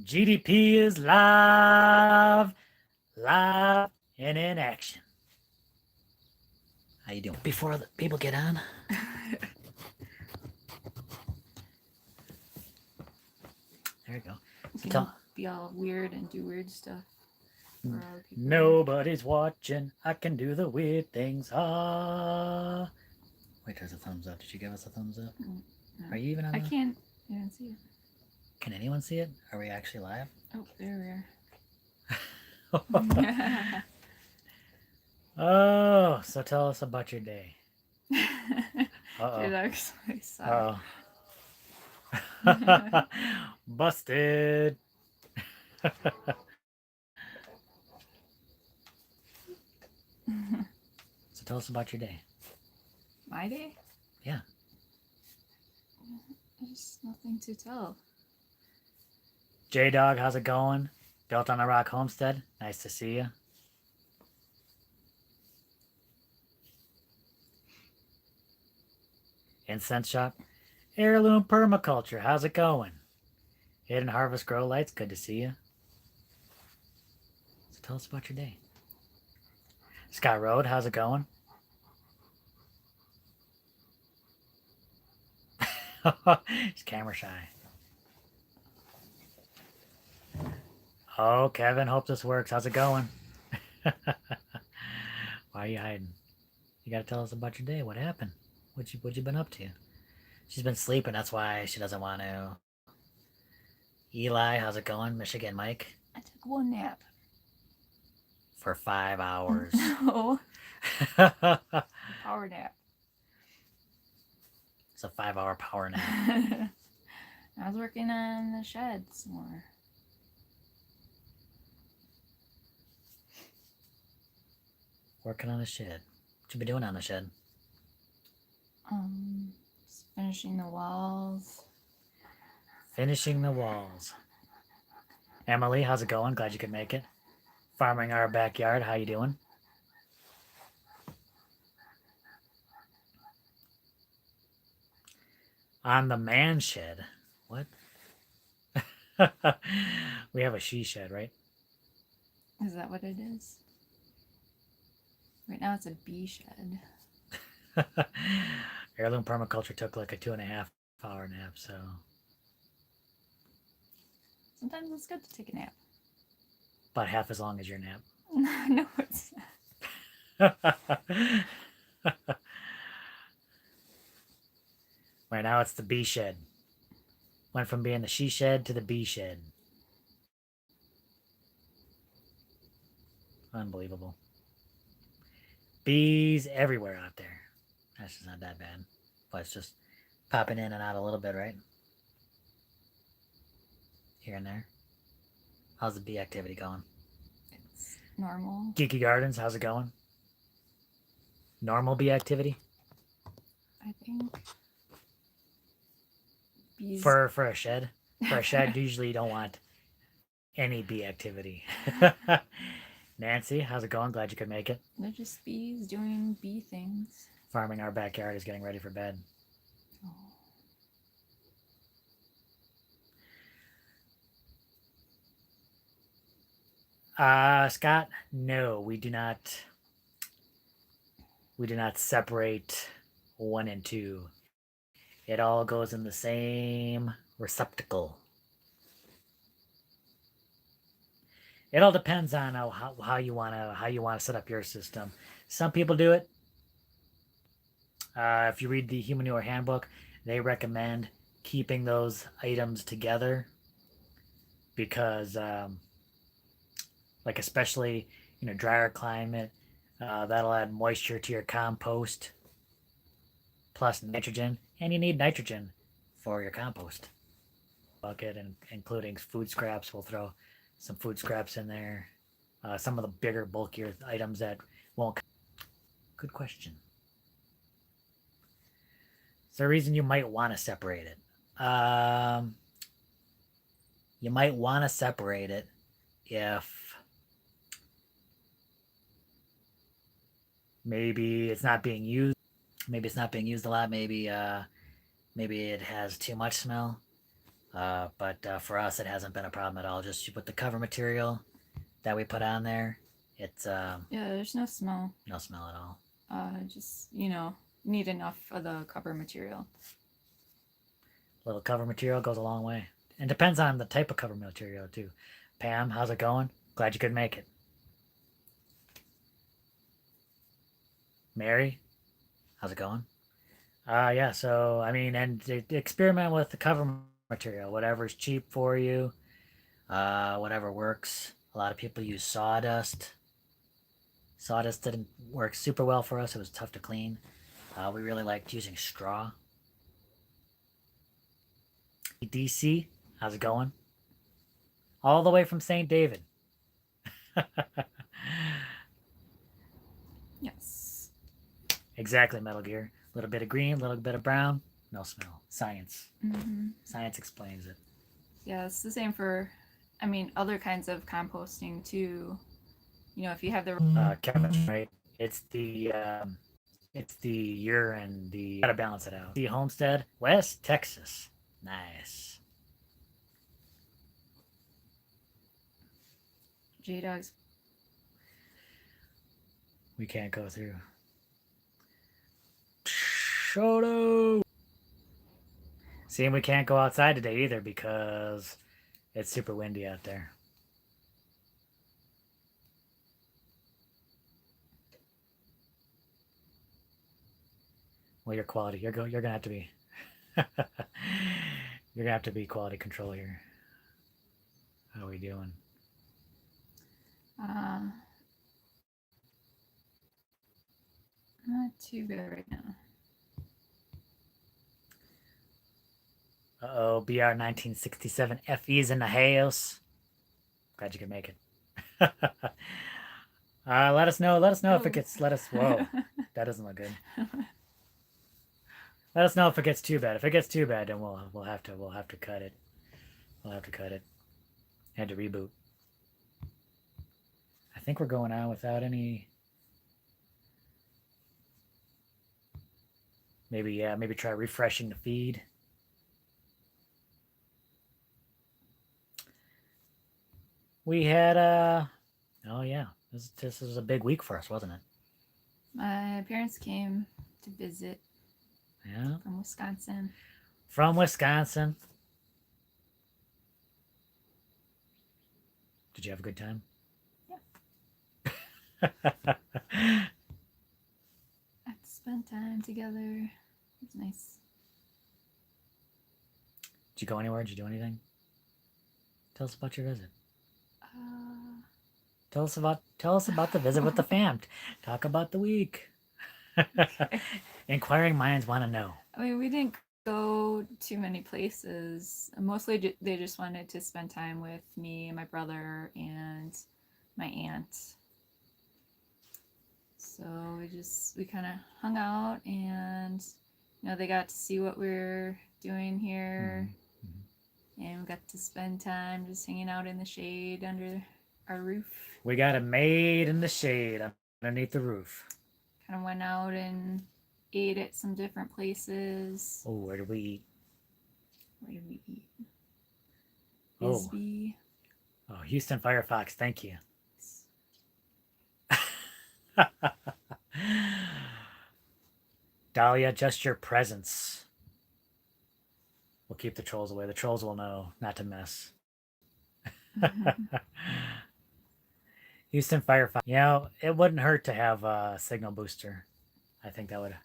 GDP is live and in action. How you doing? Before the people get on. There you go. You can be all weird and do weird stuff. Nobody's watching. I can do the weird things. Ah. Wait, there's a thumbs up. Did you give us a thumbs up? No. Are you even on? I can't even see it. Can anyone see it? Are we actually live? Oh, there we are. Oh, so tell us about your day. It actually sucks. Busted. So tell us about your day. My day? Yeah. There's nothing to tell. J-Dog, how's it going? Built on a Rock Homestead. Nice to see you. Incense Shop. Heirloom Permaculture, how's it going? Hidden Harvest Grow Lights, good to see you. So tell us about your day. Scott Road, how's it going? He's camera shy. Oh, Kevin, hope this works. How's it going? Why are you hiding? You gotta tell us about your day. What happened? What you been up to? She's been sleeping. That's why she doesn't want to. Eli, how's it going? Michigan Mike? I took one nap. For 5 hours. No. Power nap. It's a 5-hour power nap. I was working on the shed some more. Working on the shed. What you been doing on the shed? Just finishing the walls. Finishing the walls. Emily, how's it going? Glad you could make it. Farming our backyard. How you doing? On the man shed. What? We have a she shed, right? Is that what it is? Right now it's a bee shed. Heirloom Permaculture took like a 2.5-hour nap, so. Sometimes it's good to take a nap. About half as long as your nap. No, it's not. Right now it's the bee shed. Went from being the she shed to the bee shed. Unbelievable. Bees everywhere out there. That's just not that bad. But it's just popping in and out a little bit, right? Here and there. How's the bee activity going? It's normal. Geeky Gardens, how's it going? Normal bee activity? I think. Bees. For a shed? For a shed, usually you don't want any bee activity. Nancy, how's it going? Glad you could make it. They're just bees doing bee things. Farming our backyard is getting ready for bed. Scott, no, we do not separate 1 and 2. It all goes in the same receptacle. It all depends on how you want to set up your system. Some people do it. If you read the Human Manure Handbook, they recommend keeping those items together because, like especially drier climate, that'll add moisture to your compost, plus nitrogen, and you need nitrogen for your compost bucket, and including food scraps. We'll throw some food scraps in there. Some of the bigger, bulkier items that won't. Good question. Is there a reason you might want to separate it? You might want to separate it if maybe it's not being used. Maybe it's not being used a lot. Maybe it has too much smell. But for us, it hasn't been a problem at all. Just with the cover material that we put on there, it's Yeah, there's no smell. no smell at all. Just need enough of the cover material. Little cover material goes a long way. And depends on the type of cover material too. Pam, how's it going? Glad you could make it. Mary, how's it going? Yeah, so I mean, and experiment with the cover material, whatever's cheap for you, whatever works. A lot of people use sawdust. Sawdust didn't work super well for us. It was tough to clean. We really liked using straw. DC, how's it going? All the way from St. David. Yes. Exactly, Metal Gear. A little bit of green, a little bit of brown, no smell. Science. Mm-hmm. Science explains it. Yeah, it's the same for, other kinds of composting too. If you have the Kevin, right? It's the urine. The gotta balance it out. The Homestead, West Texas. Nice. J-Dogs. We can't go through. Shoto. See, we can't go outside today either because it's super windy out there. Well, your quality. You're gonna have to be. You're gonna have to be quality control here. How are we doing? Not too bad right now. Uh-oh, BR 1967 FE's in the house. Glad you could make it. Let us know if it gets. Whoa, that doesn't look good. Let us know if it gets too bad. If it gets too bad, then we'll have to cut it. We'll have to cut it. Had to reboot. I think we're going on without any. Maybe try refreshing the feed. We had oh yeah, this was a big week for us, wasn't it? My parents came to visit. Yeah. From Wisconsin. From Wisconsin. Did you have a good time? Yeah. Got to spend time together. It was nice. Did you go anywhere? Did you do anything? Tell us about your visit. Tell us about the visit with the fam. Talk about the week. Okay. Inquiring minds want to know. We didn't go too many places. Mostly they just wanted to spend time with me and my brother and my aunt. So we kind of hung out, and they got to see what we're doing here. Mm-hmm. And we got to spend time just hanging out in the shade under our roof. We got it made in the shade underneath the roof. Kind of went out and ate at some different places. Oh, where did we eat? Bisbee. Oh, Houston Firefox, thank you. Dahlia, just your presence. We'll keep the trolls away. The trolls will know not to mess. Mm-hmm. Houston Firefox. It wouldn't hurt to have a signal booster. I think that would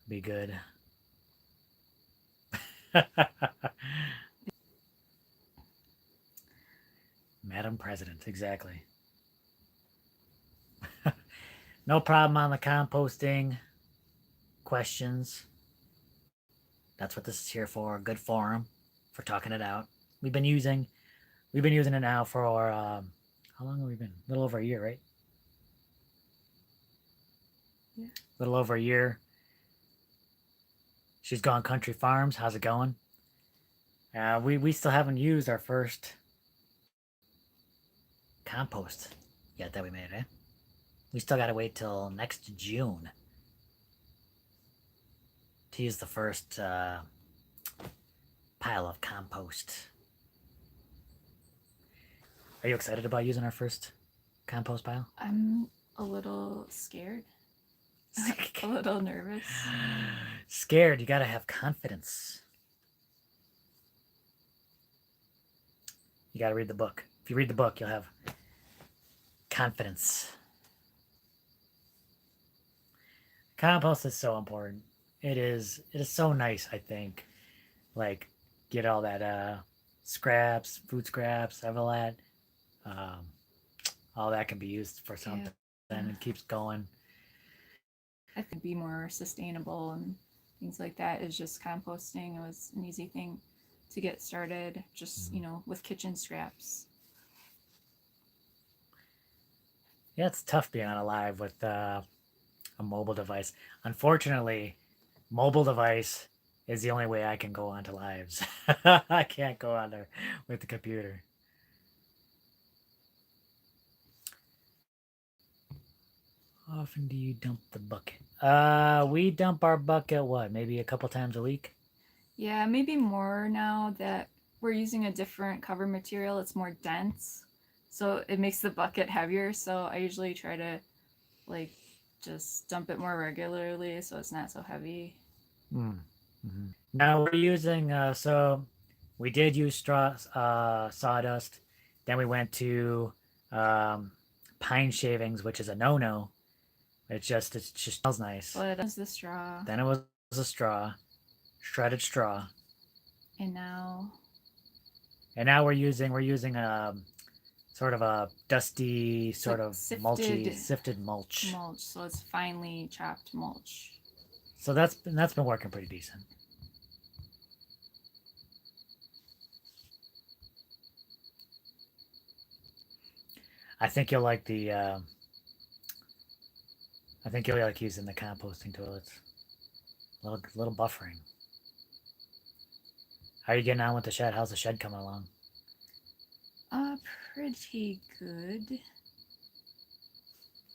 be good. Madam President, exactly. No problem on the composting questions. That's what this is here for. Good forum for talking it out. We've been using it now for how long have we been? A little over a year, right? Yeah. A little over a year. She's Gone Country Farms. How's it going? We still haven't used our first compost yet that we made, eh? We still got to wait till next June to use the first pile of compost. Are you excited about using our first compost pile? I'm a little scared, a little nervous. Scared. You gotta have confidence. You gotta read the book. If you read the book, you'll have confidence. Compost is so important. It is. It is so nice. I think, like, get all that scraps, food scraps, all that. Um, all that can be used for something and it keeps going. I think be more sustainable and things like that is just composting. It was an easy thing to get started, just with kitchen scraps. Yeah, it's tough being on a live with a mobile device. Unfortunately, mobile device is the only way I can go onto lives. I can't go on there with the computer. How often do you dump the bucket? We dump our bucket what, maybe a couple times a week? Yeah, maybe more now that we're using a different cover material. It's more dense, so it makes the bucket heavier. So I usually try to like just dump it more regularly so it's not so heavy. Mm-hmm. Now we're using so we did use straw sawdust. Then we went to um, pine shavings, which is a no-no. It just smells nice. But as the straw, Then it was a straw, shredded straw, and now and now we're using sort of a dusty, it's sort like of sifted mulchy, sifted mulch. mulch, so it's finely chopped mulch. So that's been working pretty decent. I think you'll like the. I think you'll like using the composting toilets. Little buffering. How are you getting on with the shed? How's the shed coming along? Pretty good.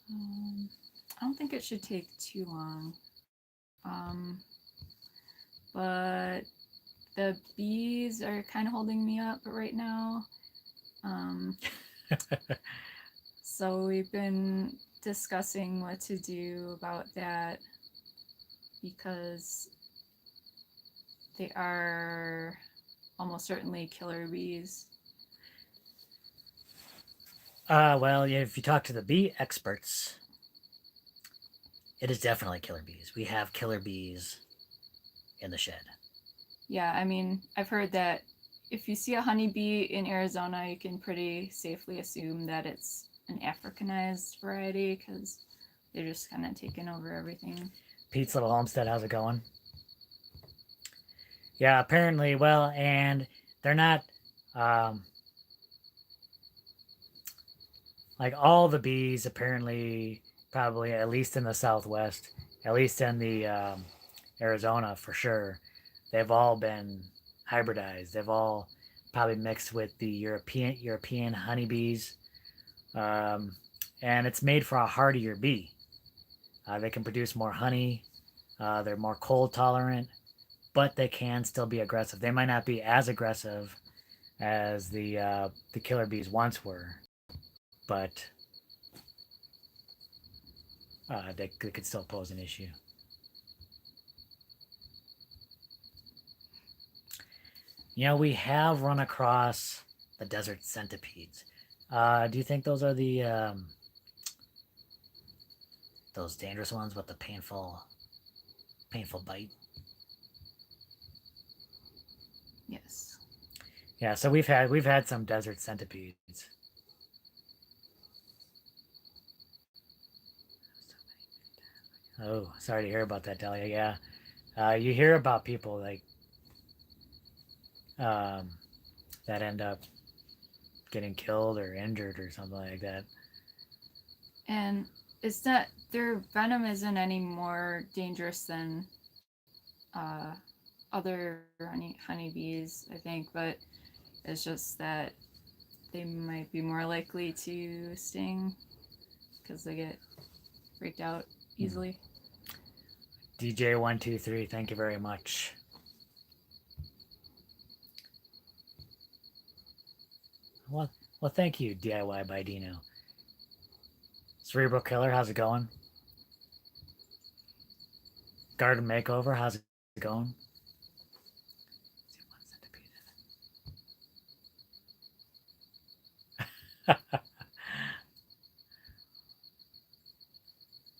I don't think it should take too long. But the bees are kind of holding me up right now. So we've been discussing what to do about that because they are almost certainly killer bees. Well, if you talk to the bee experts, it is definitely killer bees. We have killer bees in the shed. Yeah, I mean, I've heard that if you see a honeybee in Arizona, you can pretty safely assume that it's an Africanized variety because they're just kind of taking over everything. Pete's little homestead, how's it going? Yeah, apparently, well, and they're not um, like all the bees. Apparently, probably at least in the Southwest, at least in the Arizona for sure, they've all been hybridized. They've all probably mixed with the European honeybees, um, and it's made for a hardier bee. They can produce more honey. They're more cold tolerant, but they can still be aggressive. They might not be as aggressive as the killer bees once were, but they could still pose an issue. We have run across the desert centipedes. Do you think those are the those dangerous ones with the painful bite? Yes. Yeah, so we've had some desert centipedes. Oh, sorry to hear about that, Delia. Yeah, you hear about people like um, that end up getting killed or injured or something like that. And it's not, their venom isn't any more dangerous than uh, other honeybees, I think, but it's just that they might be more likely to sting because they get freaked out easily. DJ123, thank you very much. Well, well, thank you, DIY by Dino. Cerebral Killer, how's it going? Garden Makeover, how's it going?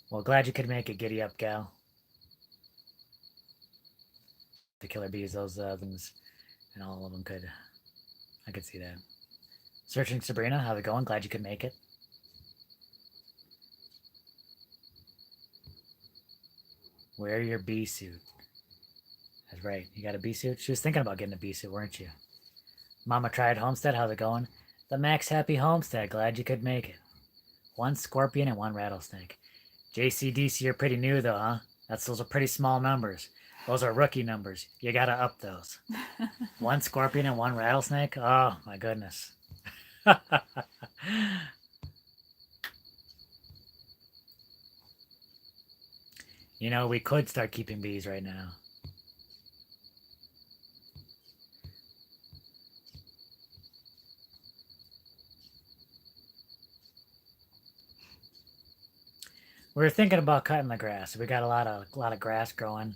Well, glad you could make it. Giddy up, gal. The killer bees, those things, and all of them could. I could see that. Searching Sabrina, how's it going? Glad you could make it. Wear your bee suit. That's right. You got a bee suit? She was thinking about getting a bee suit, weren't you? Mama tried Homestead, how's it going? The Max Happy Homestead, glad you could make it. One scorpion and one rattlesnake. JCDC, you're pretty new though, huh? Those are pretty small numbers. Those are rookie numbers. You gotta up those. One scorpion and one rattlesnake? Oh my goodness. You know, we could start keeping bees right now. We were thinking about cutting the grass. We got a lot of grass growing.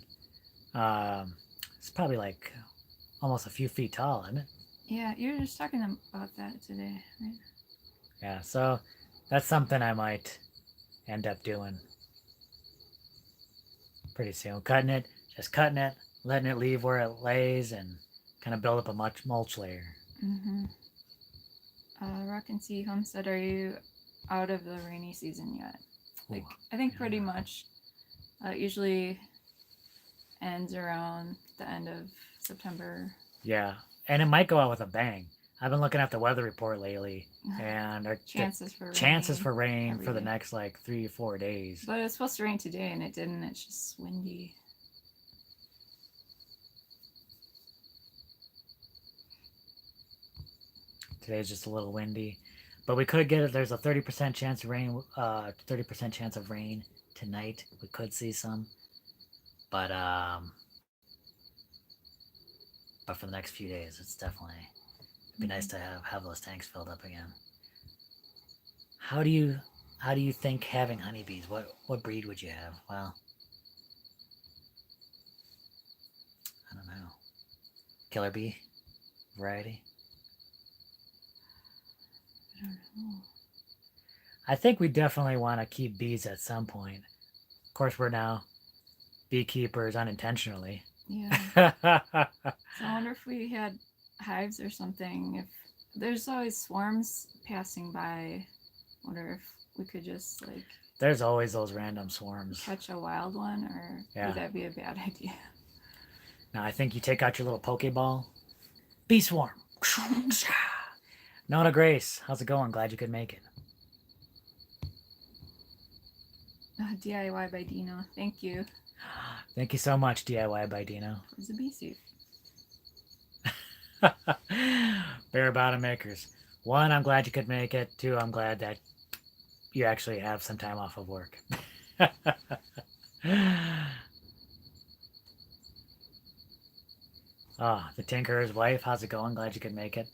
Um, it's probably like almost a few feet tall, isn't it? Yeah, you were just talking about that today, right? Yeah, so that's something I might end up doing pretty soon. Cutting it, letting it leave where it lays, and kind of build up a much mulch layer. Mm-hmm. Rock and Sea Homestead, are you out of the rainy season yet? Ooh, Like, I think yeah. pretty much. It usually ends around the end of September. Yeah, and it might go out with a bang. I've been looking at the weather report lately, and the Chances for chances rain for rain every for the day. next like 3 or 4 days. But it was supposed to rain today and it didn't. It's just windy. Today's just a little windy, but we could get it. There's a 30% chance of rain. 30% chance of rain tonight. We could see some, but but for the next few days, it's definitely it'd be nice to have those tanks filled up again. How do you how do you think having honeybees? What breed would you have? Well, I don't know. Killer bee variety. I don't know. I think we definitely want to keep bees at some point. Of course, we're now beekeepers unintentionally. Yeah. So I wonder if we had hives or something. If there's always swarms passing by, I wonder if we could just like There's always those random swarms. catch a wild one, or Yeah. would that be a bad idea? Now I think you take out your little Pokeball. Bee swarm. Nona Grace, how's it going? Glad you could make it. DIY by Dino. Thank you Thank you so much, DIY by Dino. for the bee suit. Bare bottom makers. One, I'm glad you could make it. Two, I'm glad that you actually have some time off of work. Oh, the Tinkerer's wife, how's it going? Glad you could make it.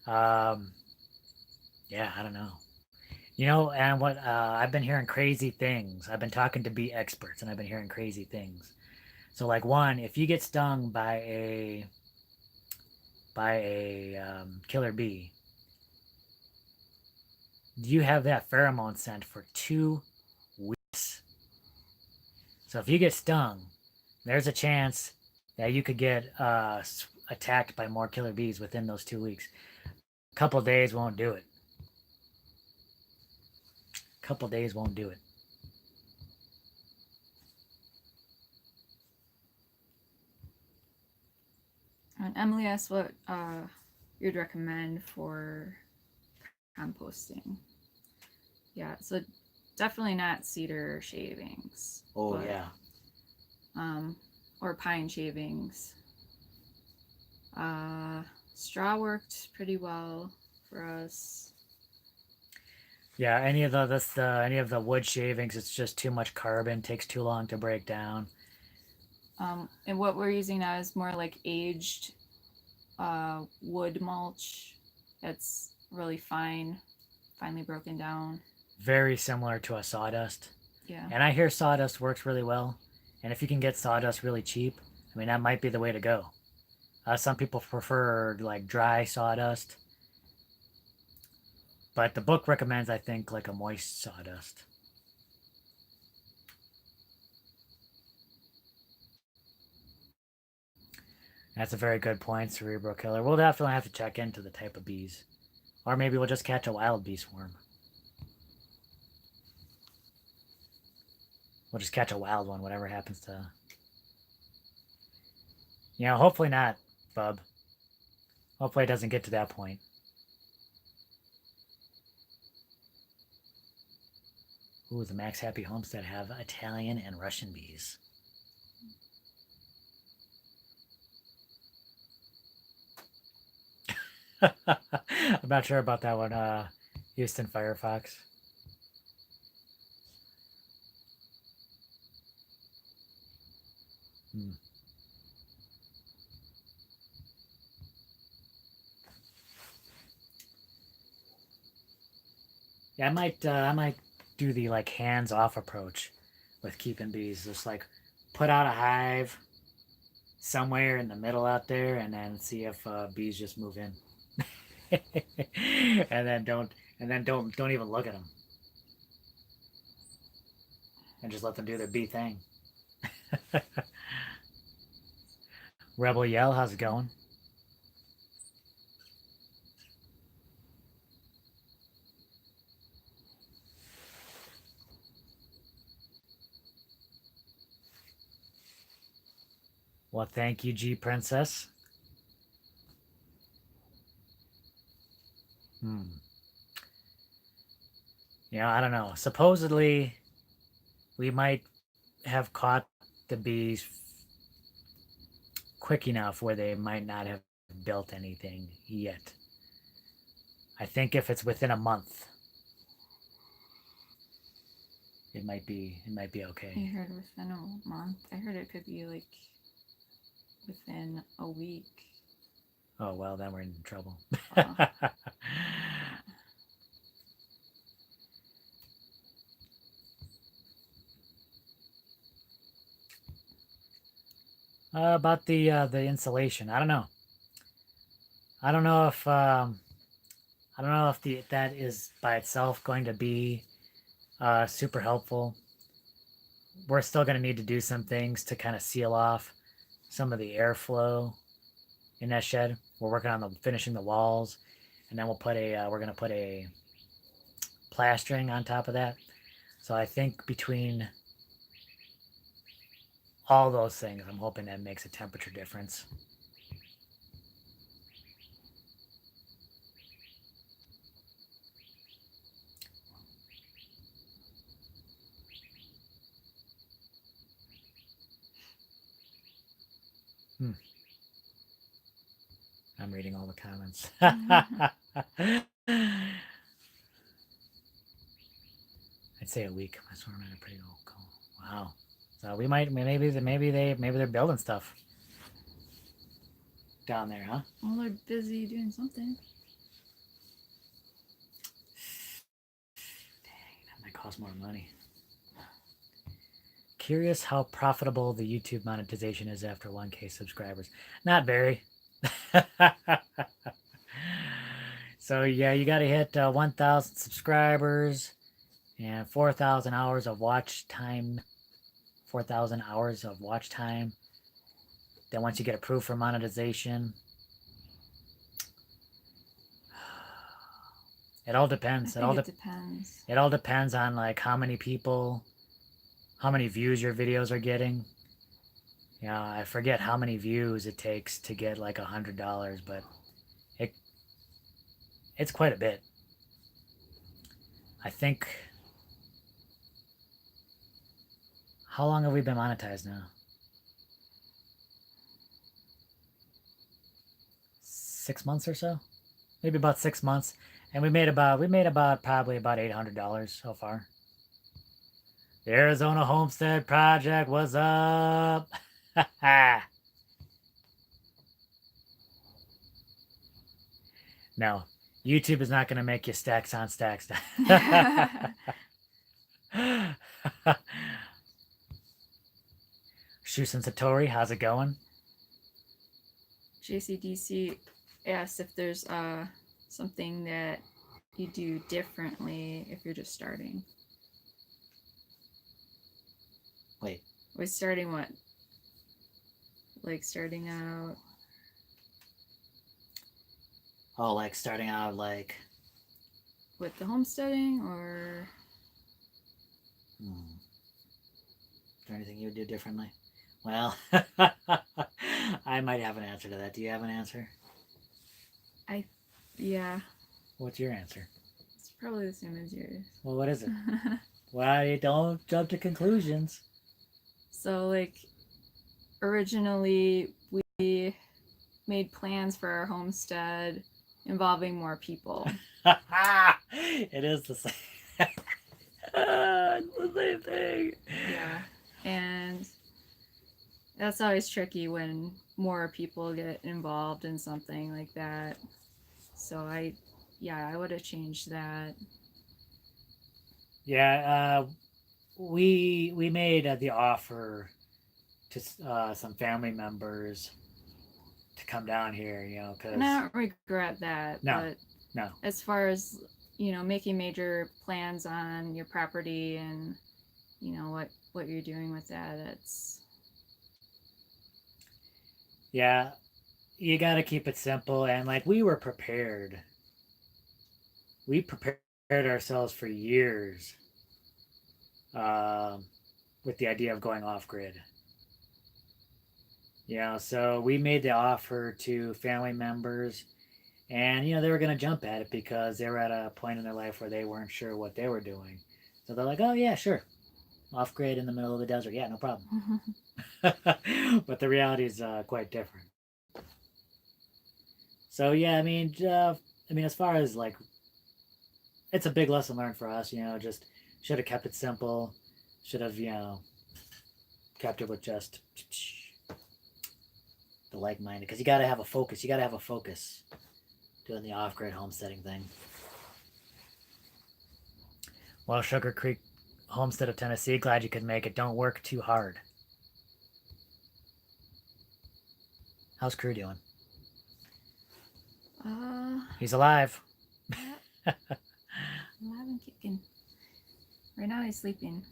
Um, yeah, I don't know. You know, and what I've been hearing crazy things. I've been talking to bee experts, and I've been hearing crazy things. So, like one, if you get stung by a killer bee, you have that pheromone scent for 2 weeks. So if you get stung, there's a chance that you could get attacked by more killer bees within those 2 weeks. A couple days won't do it. A couple days won't do it. And Emily asked what you'd recommend for composting. Yeah, so definitely not cedar shavings. Oh but, yeah. Or pine shavings. Straw worked pretty well for us. Yeah, any of the wood shavings, it's just too much carbon, takes too long to break down. And what we're using now is more like aged wood mulch. It's really finely broken down. Very similar to a sawdust. Yeah. And I hear sawdust works really well. And if you can get sawdust really cheap, I mean, that might be the way to go. Some people prefer like dry sawdust, but the book recommends, I think, like a moist sawdust. That's a very good point, Cerebral Killer. We'll definitely have to check into the type of bees. Or maybe we'll just catch a wild bee swarm. We'll just catch a wild one, whatever happens to. Hopefully not, bub. Hopefully it doesn't get to that point. Ooh, the Max Happy Homestead have Italian and Russian bees. I'm not sure about that one, Houston Firefox. Hmm. Yeah, I might do the like hands-off approach with keeping bees. Just like put out a hive somewhere in the middle out there, and then see if bees just move in, and then don't even look at them, and just let them do their bee thing. Rebel Yell, how's it going? Well, thank you, G Princess. Hmm. I don't know. Supposedly, we might have caught the bees quick enough where they might not have built anything yet. I think if it's within a month, it might be okay. I heard within a month. I heard it could be like within a week. Oh well, then we're in trouble. About the insulation, I don't know. I don't know if I don't know if that is by itself going to be super helpful. We're still going to need to do some things to kind of seal off some of the airflow in that shed. We're working on finishing the walls, and then we're going to put a plastering on top of that. So I think between all those things, I'm hoping that makes a temperature difference. Hmm. I'm reading all the comments. I'd say a week. I swear I'm at a pretty old call. Wow. So we might maybe they're building stuff down there, huh? Well, they're busy doing something. Dang, that might cost more money. Curious how profitable the YouTube monetization is after 1K subscribers. Not very. So yeah, you got to hit 1,000 subscribers and 4,000 hours of watch time. 4,000 hours of watch time. Then once you get approved for monetization, it all depends. I think it depends. It all depends on like how many people, how many views your videos are getting. I forget how many views it takes to get like $100, but it's quite a bit. I think. How long have we been monetized now? 6 months or so, maybe about 6 months, and we made about probably about $800 so far. The Arizona Homestead Project was up. No, YouTube is not going to make you stacks on stacks. Shusen Satori, how's it going? JCDC asked if there's something that you do differently if you're just starting. Wait. Was starting what? Like starting out. Oh, like starting out like with the homesteading, or is there anything you would do differently? Well, I might have an answer to that. Do you have an answer? Yeah. What's your answer? It's probably the same as yours. Well, what is it? Well, you don't jump to conclusions. So, like, originally we made plans for our homestead involving more people. It is the same. It's the same thing. Yeah. And that's always tricky when more people get involved in something like that. So I would have changed that. Yeah, we made the offer to some family members to come down here, you know, because And I don't regret that. no, but as far as making major plans on your property and what you're doing with that, it's yeah, you got to keep it simple. And like we were prepared, we prepared ourselves for years with the idea of going off grid. You know, so we made the offer to family members, and they were going to jump at it because they were at a point in their life where they weren't sure what they were doing. So they're like, "Oh yeah, sure, off grid in the middle of the desert, yeah, no problem." But the reality is quite different. So yeah, as far as like, it's a big lesson learned for us. Just should have kept it simple. Should have kept it with just the like-minded, because you got to have a focus. You got to have a focus doing the off-grid homesteading thing. Well, Sugar Creek Homestead of Tennessee, glad you could make it. Don't work too hard. How's Crew doing? He's alive. Yeah. Alive and kicking. Right now he's sleeping.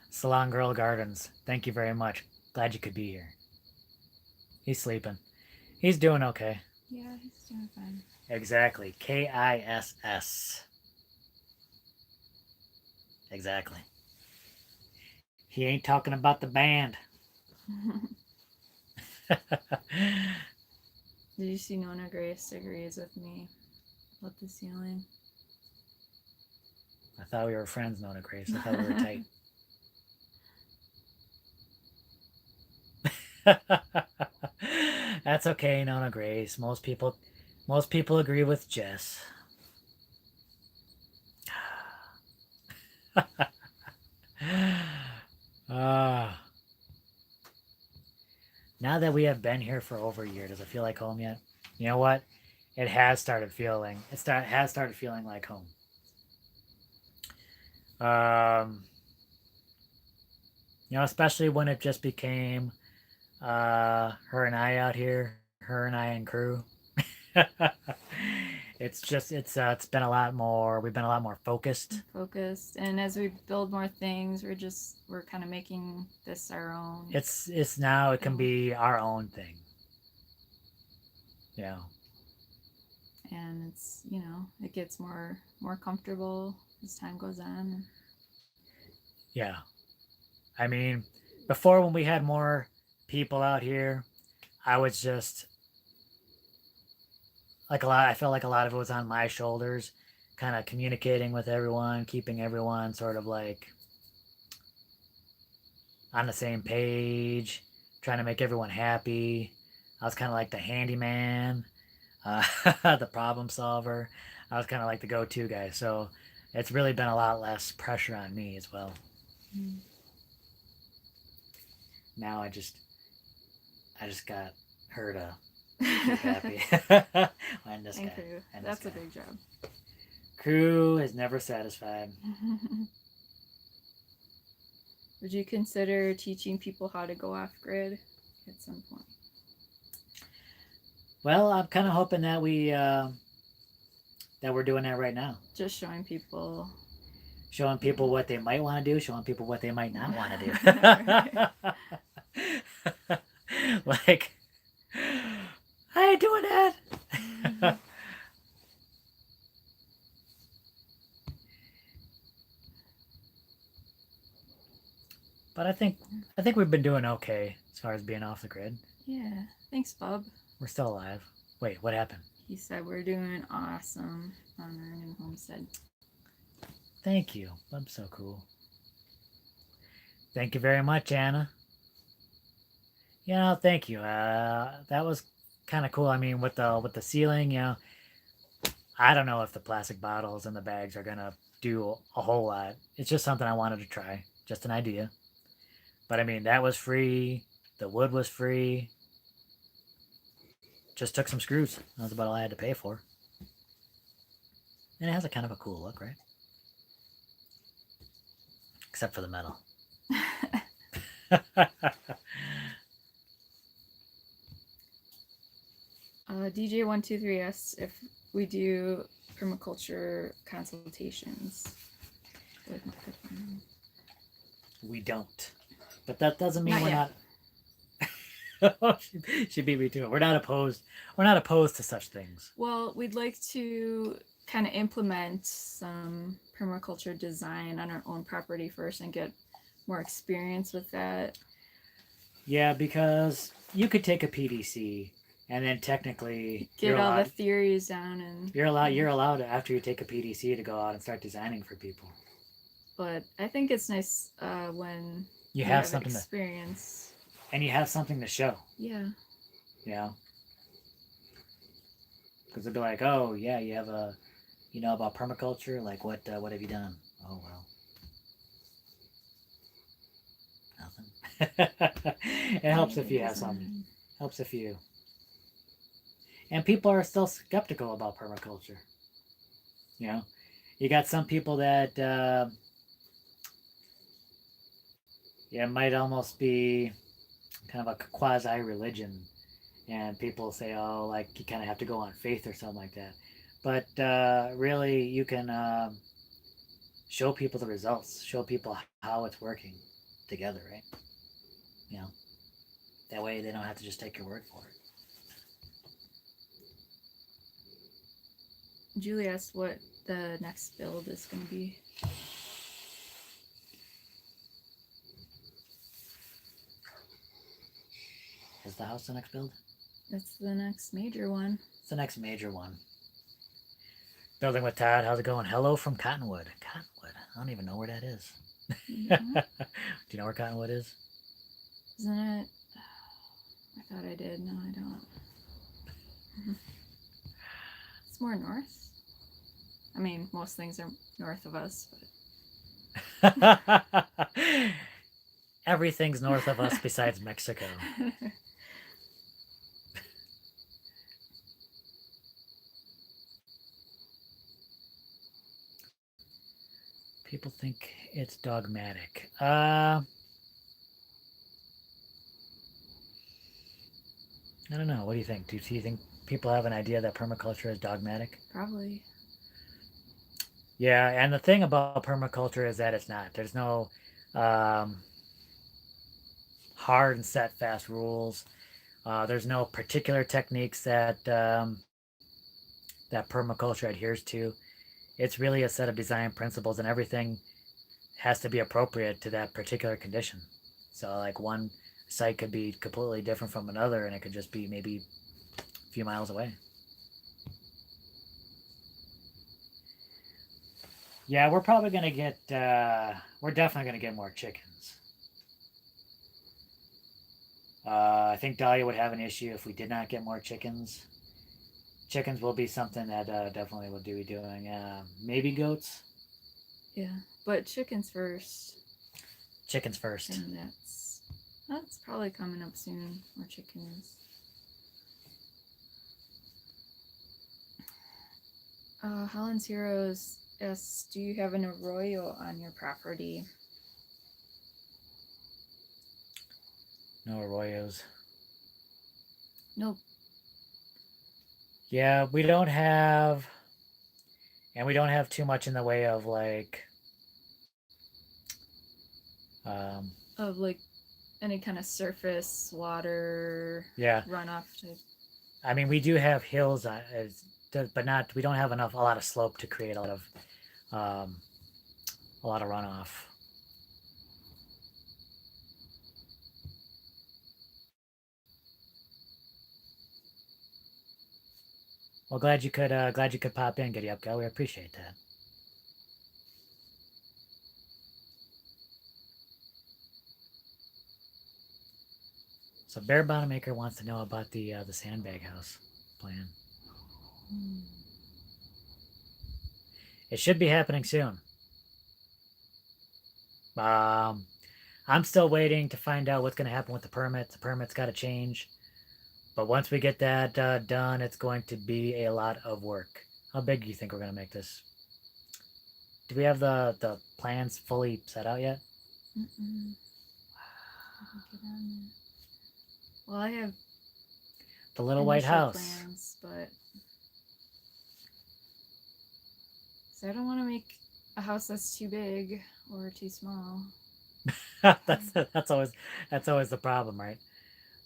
Salon Girl Gardens, thank you very much. Glad you could be here. He's sleeping. He's doing okay. Yeah, he's doing fine. Exactly. KISS. Exactly. He ain't talking about the band. Did you see Nona Grace agrees with me about the ceiling? I thought we were friends, Nona Grace. I thought we were tight. That's okay, Nona Grace. Most people agree with Jess. Now that we have been here for over a year, does it feel like home yet? You know what? It has started feeling. Has started feeling like home. Especially when it just became her and I out here, her and I and Crew. It's been a lot more. We've been a lot more focused. And as we build more things, we're kind of making this our own. It's now it can be our own thing. Yeah. And it's it gets more comfortable as time goes on. Yeah. I mean, before, when we had more people out here, I was just like I felt like a lot of it was on my shoulders, kind of communicating with everyone, keeping everyone sort of like on the same page, trying to make everyone happy. I was kind of like the handyman, the problem solver. I was kind of like the go-to guy. So it's really been a lot less pressure on me as well. Now I just got her to keep happy. And this And guy. crew. And this That's a guy. big job. Crew is never satisfied. Would you consider teaching people how to go off grid at some point? Well, I'm kind of hoping that we're doing that right now. Just showing people. Showing people what they might want to do, showing people what they might not want Right. to do. Like, I ain't doing that. But I think we've been doing okay as far as being off the grid. Yeah. Thanks, Bub. We're still alive. Wait, what happened? He said we're doing awesome on our new homestead. Thank you. I'm so cool. Thank you very much, Anna. Thank you. That was kind of cool. I mean, with the ceiling, I don't know if the plastic bottles and the bags are gonna do a whole lot. It's just something I wanted to try, just an idea. But I mean, that was free. The wood was free. Just took some screws. That was about all I had to pay for. And it has a kind of a cool look, right? Except for the metal. DJ123 asks if we do permaculture consultations with microphone. We don't. But that doesn't mean Not we're yet. not. She beat me to it. We're not opposed. We're not opposed to such things. Well, we'd like to kind of implement some permaculture design on our own property first and get more experience with that. Yeah, because you could take a PDC and then technically Get all the theories down and you're allowed after you take a PDC to go out and start designing for people. But I think it's nice when You have something experience. And you have something to show. Yeah. Because they'll be like, oh yeah, you have about permaculture. Like what have you done? Oh well, nothing. It helps if you have something. Helps if you. And people are still skeptical about permaculture. You got some people that it might almost be kind of a quasi religion, and people say, oh, like you kind of have to go on faith or something like that. But really, you can show people the results, show people how it's working together, right? That way they don't have to just take your word for it. Julie asked what the next build is going to be. Is the house the next build? That's the next major one. It's the next major one. Building with Todd. How's it going? Hello from Cottonwood. Cottonwood. I don't even know where that is. Yeah. Do you know where Cottonwood is? Isn't it? I thought I did. No, I don't. It's more north. I mean, most things are north of us, but everything's north of us besides Mexico. People think it's dogmatic. I don't know. What do you think? Do you think people have an idea that permaculture is dogmatic? Probably. Yeah, and the thing about permaculture is that it's not. There's no hard and set fast rules. There's no particular techniques that permaculture adheres to. It's really a set of design principles, and everything has to be appropriate to that particular condition. So, like one site could be completely different from another, and it could just be maybe a few miles away. Yeah, we're probably gonna get. We're definitely gonna get more chickens. I think Dahlia would have an issue if we did not get more chickens. Chickens will be something that definitely we'll be doing. Maybe goats. Yeah, but chickens first. Chickens first. And that's probably coming up soon. More chickens. Holland's Heroes asks, do you have an arroyo on your property? No arroyos. Nope. Yeah, we don't have, and we don't have too much in the way of like, um, Of like any kind of surface water yeah. runoff type. I mean, we do have hills, but not. We don't have enough, a lot of slope to create um, a lot of runoff. Well, glad you could pop in, Giddy Up, We appreciate that. So Bear Bottom Maker wants to know about the sandbag house plan. It should be happening soon. Um, I'm still waiting to find out what's going to happen with the permit. The permit's got to change. But once we get that done, it's going to be a lot of work. How big do you think we're going to make this? Do we have the plans fully set out yet? Mm-mm. Well, I have the little white house plans, but so I don't want to make a house that's too big or too small. that's always the problem, right?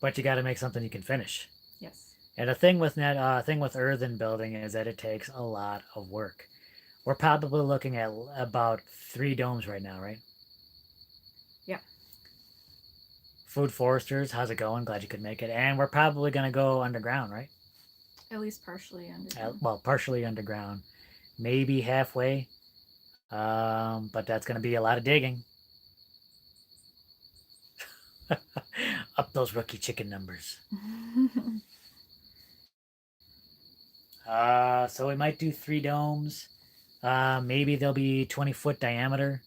But you got to make something you can finish. Yes. And the thing with earthen building is that it takes a lot of work. We're probably looking at about 3 domes right now, right? Yeah. Food Foresters, how's it going? Glad you could make it. And we're probably going to go underground, right? At least partially underground. Well, partially underground. Maybe halfway. But that's going to be a lot of digging. Up those rookie chicken numbers. So we might do 3 domes. Maybe they'll be 20-foot diameter.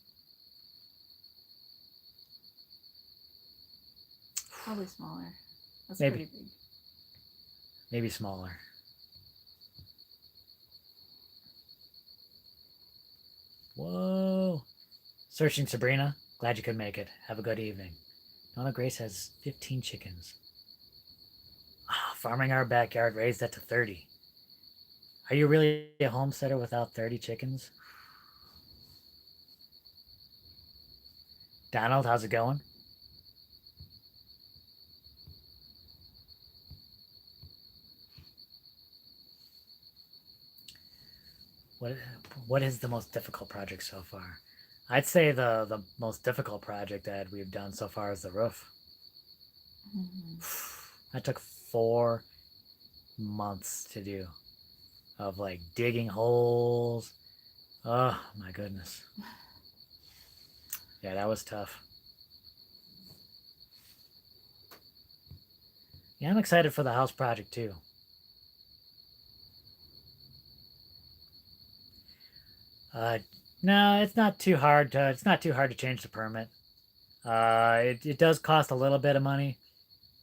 Probably smaller. That's Maybe. pretty big. Maybe smaller. Whoa. Searching Sabrina. Glad you could make it. Have a good evening. Nona Grace has 15 chickens. Farming our backyard, raised that to 30. Are you really a homesteader without 30 chickens? Donald, how's it going? What is the most difficult project so far? I'd say the most difficult project that we've done so far is the roof. That took 4 months to do, of like digging holes. Oh my goodness. Yeah, that was tough. Yeah, I'm excited for the house project too. No, it's not too hard to change the permit. It does cost a little bit of money,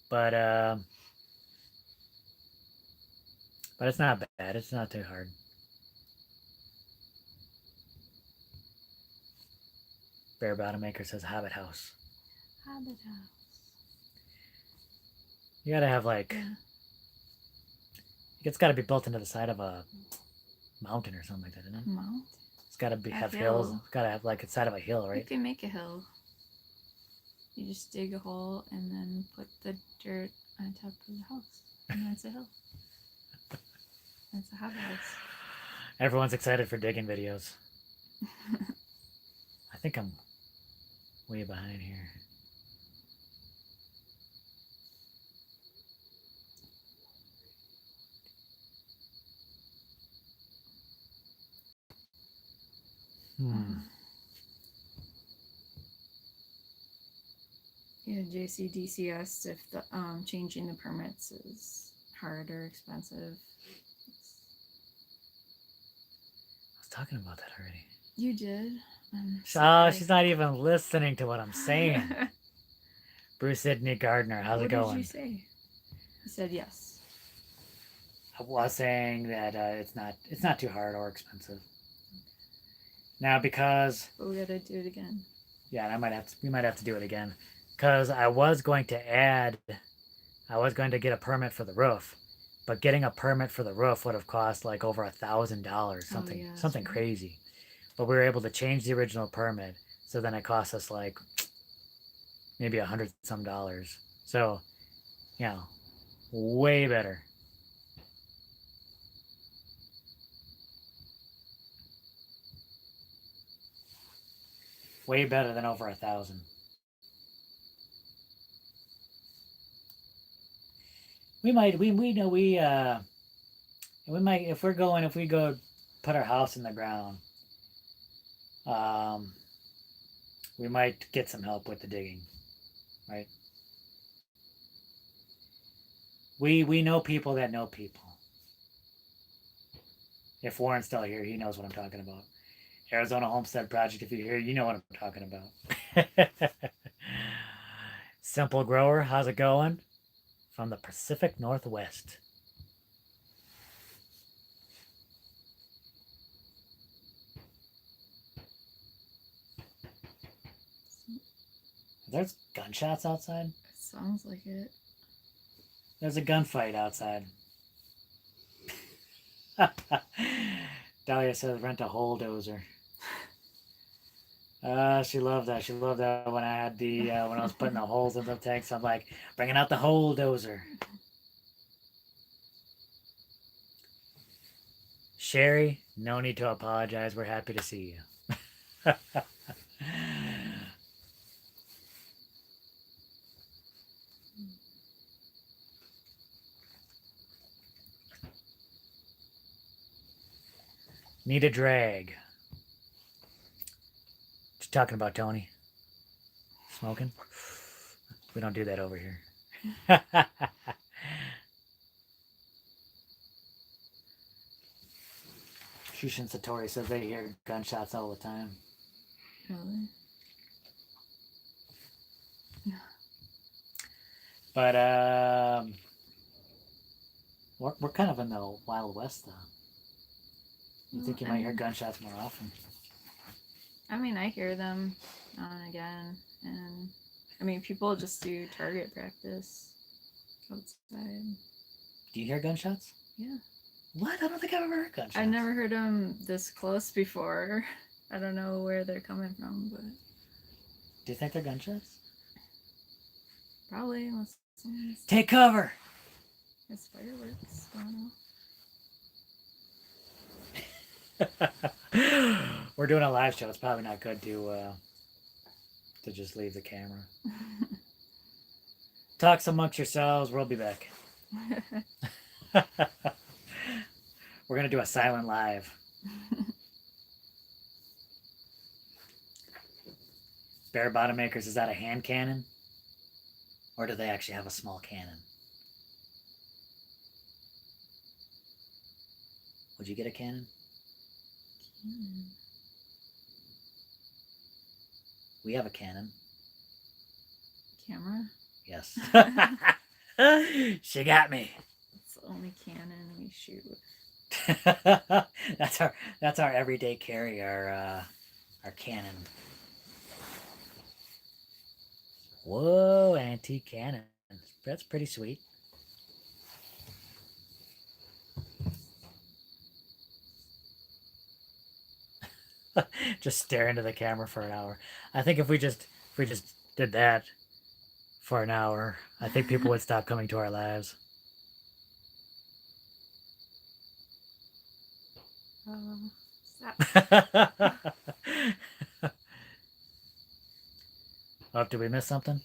but it's not bad. It's not too hard. Bear Bottom Maker says Hobbit House. Hobbit House. You gotta have like, it's gotta be built into the side of a mountain or something like that, isn't it? Mount? It's gotta have hills. It's gotta have like a side of a hill, right? You can make a hill. You just dig a hole and then put the dirt on top of the house, and that's a hill. That's a Hobbit House. Everyone's excited for digging videos. I think I'm way behind here. Yeah, JCDC asked if the changing the permits is hard or expensive. I was talking about that already. You did. Oh, she's not even listening to what I'm saying. Bruce Sidney Gardner, how's it going? What did you say? He said yes. I was saying that it's not too hard or expensive. Now because But we gotta do it again. yeah, and we might have to do it again because I was going to get a permit for the roof, but getting a permit for the roof would have cost like over $1,000, Oh something yeah, that's something right. crazy. But we were able to change the original permit, so then it cost us like maybe $100 some. So you know, way better. Way better than over 1,000. We know we might if we go put our house in the ground, um, we might get some help with the digging, right? We know people that know people. If Warren's still here, he knows what I'm talking about. Arizona Homestead Project. If you're here, you know what I'm talking about. Simple grower, how's it going? From the Pacific Northwest. There's gunshots outside. It sounds like it. There's a gunfight outside. Dahlia says rent a bulldozer. She loved that. She loved that when I had when I was putting the holes in the tanks. I'm like, bringing out the bulldozer. Sherry, no need to apologize. We're happy to see you. Need a drag. What you talking about, Tony? Smoking? We don't do that over here. Shushin Satori says they hear gunshots all the time. Really? But we're kind of in the Wild West, though. You think you might hear gunshots more often? I mean, I hear them now and again, and I mean, people just do target practice outside. Do you hear gunshots? Yeah. What? I don't think I've ever heard gunshots. I never heard them this close before. I don't know where they're coming from, but Do you think they're gunshots? probably unless someone's Take cover. has fireworks going We're doing a live show. It's probably not good to just leave the camera. Talk amongst yourselves. We'll be back. We're gonna do a silent live. Bear Bottom Makers, is that a hand cannon? Or do they actually have a small cannon? Would you get a cannon? We have a cannon. Camera? Yes. She got me. It's the only cannon we shoot with. that's our everyday carry, our cannon. Whoa, antique cannon. That's pretty sweet. Just stare into the camera for an hour. I think if we just did that for an hour, I think people would stop coming to our lives. Stop. Oh, did we miss something?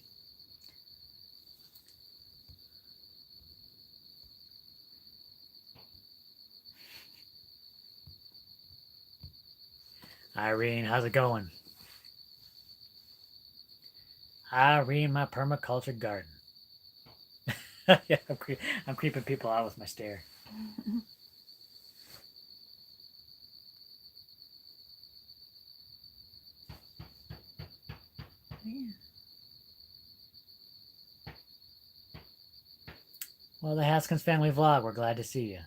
Irene, how's it going? Irene, my permaculture garden. Yeah, I'm creeping people out with my stare. Yeah. Well, the Haskins family vlog. We're glad to see you.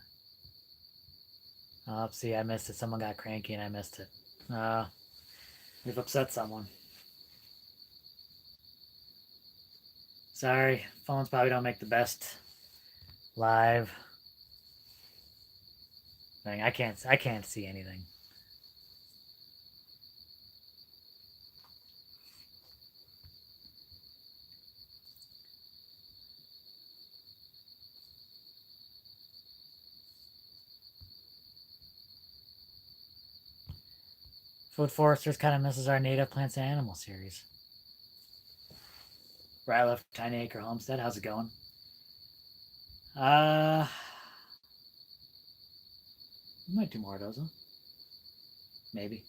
Oh, see, I missed it. Someone got cranky and I missed it. Uh, we've upset someone. Sorry, phones probably don't make the best live thing. I can't see anything. Food Foresters kind of misses our native plants and animals series. Where I left Tiny Acre Homestead. How's it going? Uh, we might do more of those, huh? Maybe.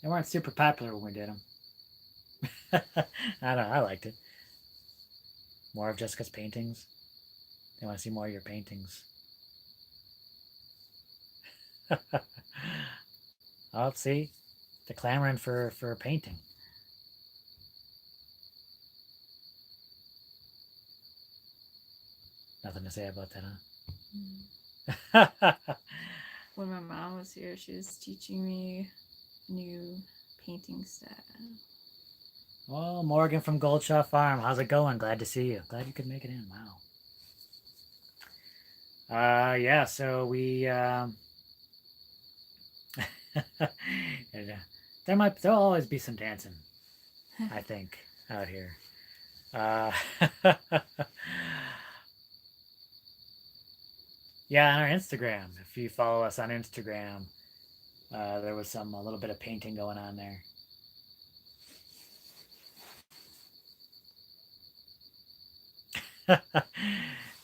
They weren't super popular when we did them. I don't know. I liked it. More of Jessica's paintings. They want to see more of your paintings. Oh, see, they're clamoring for a painting. Nothing to say about that, huh? When my mom was here, she was teaching me new painting style. Well, Morgan from Goldshaw Farm, how's it going? Glad to see you. Glad you could make it in. Wow. Yeah. So we and, there'll always be some dancing, I think, out here. Uh, yeah, on our Instagram. If you follow us on Instagram, there was a little bit of painting going on there.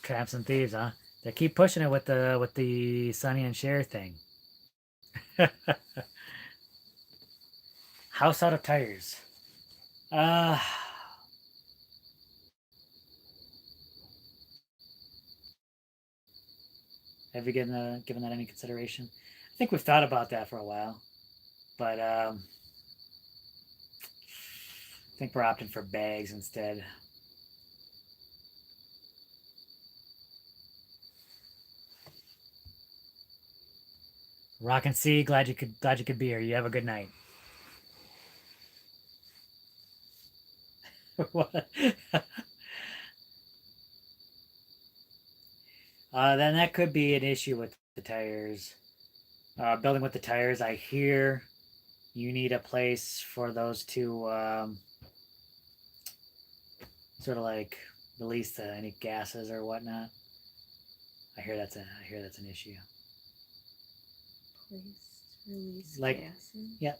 Tramps and thieves, huh? They keep pushing it with the Sonny and Cher thing. House out of tires. Uh have you given that any consideration? I think we've thought about that for a while, but I think we're opting for bags instead. Rock and C, glad you could be here. You have a good night. What? Then that could be an issue with the tires. Building with the tires, I hear you need a place for those to sort of like release any gases or whatnot. I hear that's an issue. Place release Like, gases. yeah.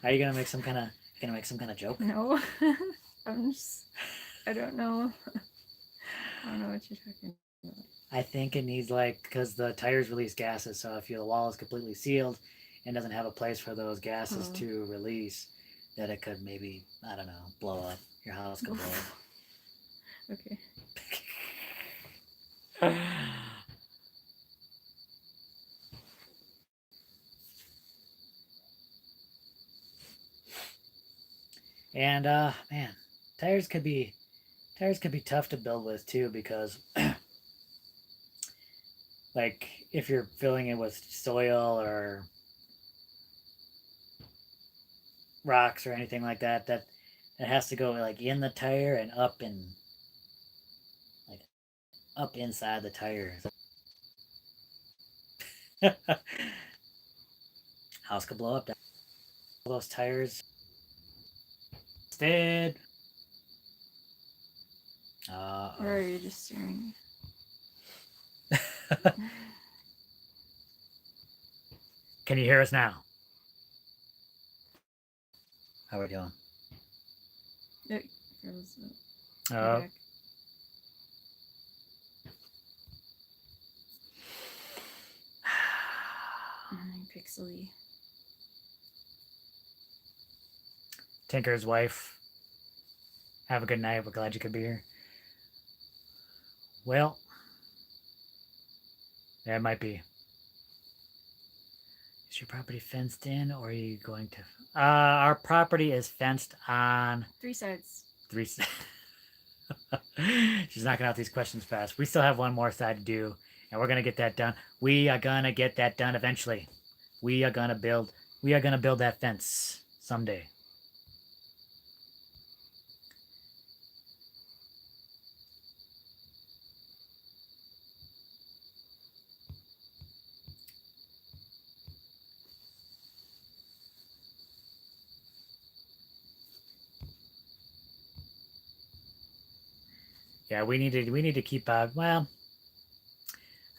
Are you gonna make some kind of joke? No, I'm just. I don't know. I don't know what you're talking about. I think it needs because the tires release gases. So if the wall is completely sealed and doesn't have a place for those gases Oh. to release, that it could maybe, I don't know, blow up. Your house could blow up. Okay. And man, tires could be tough to build with too, because like if you're filling it with soil or rocks or anything like that, that has to go like in the tire and like up inside the tire. House could blow up. All those tires instead. Or are you just staring? Can you hear us now? How are we doing? It goes Oh, back. Pixely. Tinker's wife. Have a good night. We're glad you could be here. Well, that might be. Is your property fenced in, or are you going to? Our property is fenced on 3 sides. Three. She's knocking out these questions fast. We still have one more side to do, and we're gonna get that done. We are gonna get that done eventually. We are gonna build. We are gonna build that fence someday. Yeah, we need to keep out. Well,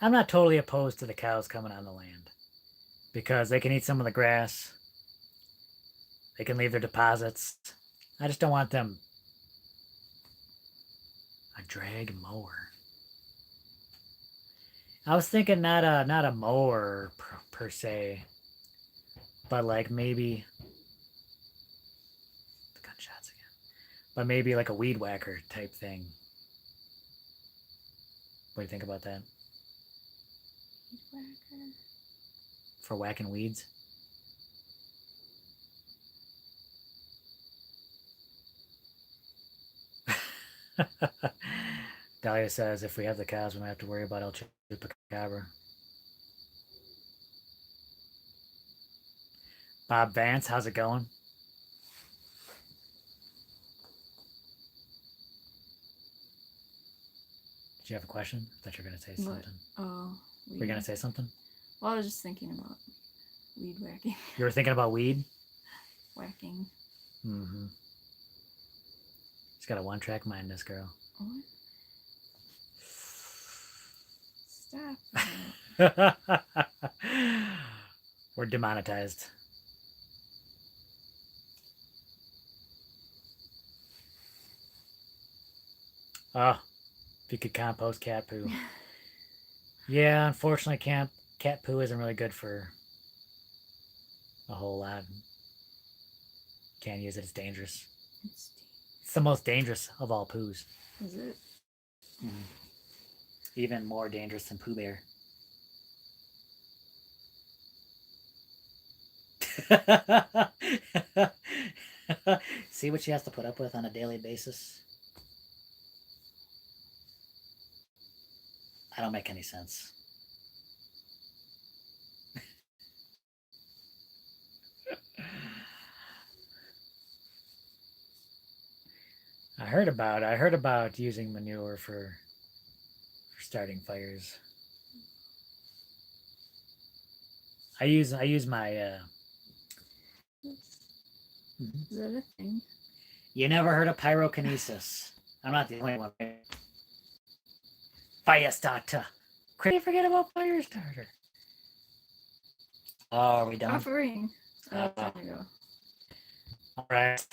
I'm not totally opposed to the cows coming on the land because they can eat some of the grass. They can leave their deposits. I just don't want them a drag mower. I was thinking not a mower per se, but like maybe the gunshots again. But maybe like a weed whacker type thing. What do you think about that? Weed whacker. For whacking weeds? Dahlia says if we have the cows, we don't have to worry about El Chupacabra. Bob Vance, how's it going? Did you have a question? I thought you were going to say something. Oh. Were you going to say something? Well, I was just thinking about weed whacking. You were thinking about weed? Whacking. Mm-hmm. She's got a one-track mind, this girl. What? Stop. We're demonetized. Oh, if you could compost cat poo. Yeah, unfortunately, cat poo isn't really good for a whole lot. Can't use it. It's dangerous. It's the most dangerous of all poos. Is it? Mm. Even more dangerous than Pooh Bear. See what she has to put up with on a daily basis? I don't make any sense. I heard about using manure for starting fires. I use my Is that a thing? You never heard of pyrokinesis. I'm not the only one. Fire starter. Can't forget about fire starter. Oh, are we done? Offering. There you go. All right.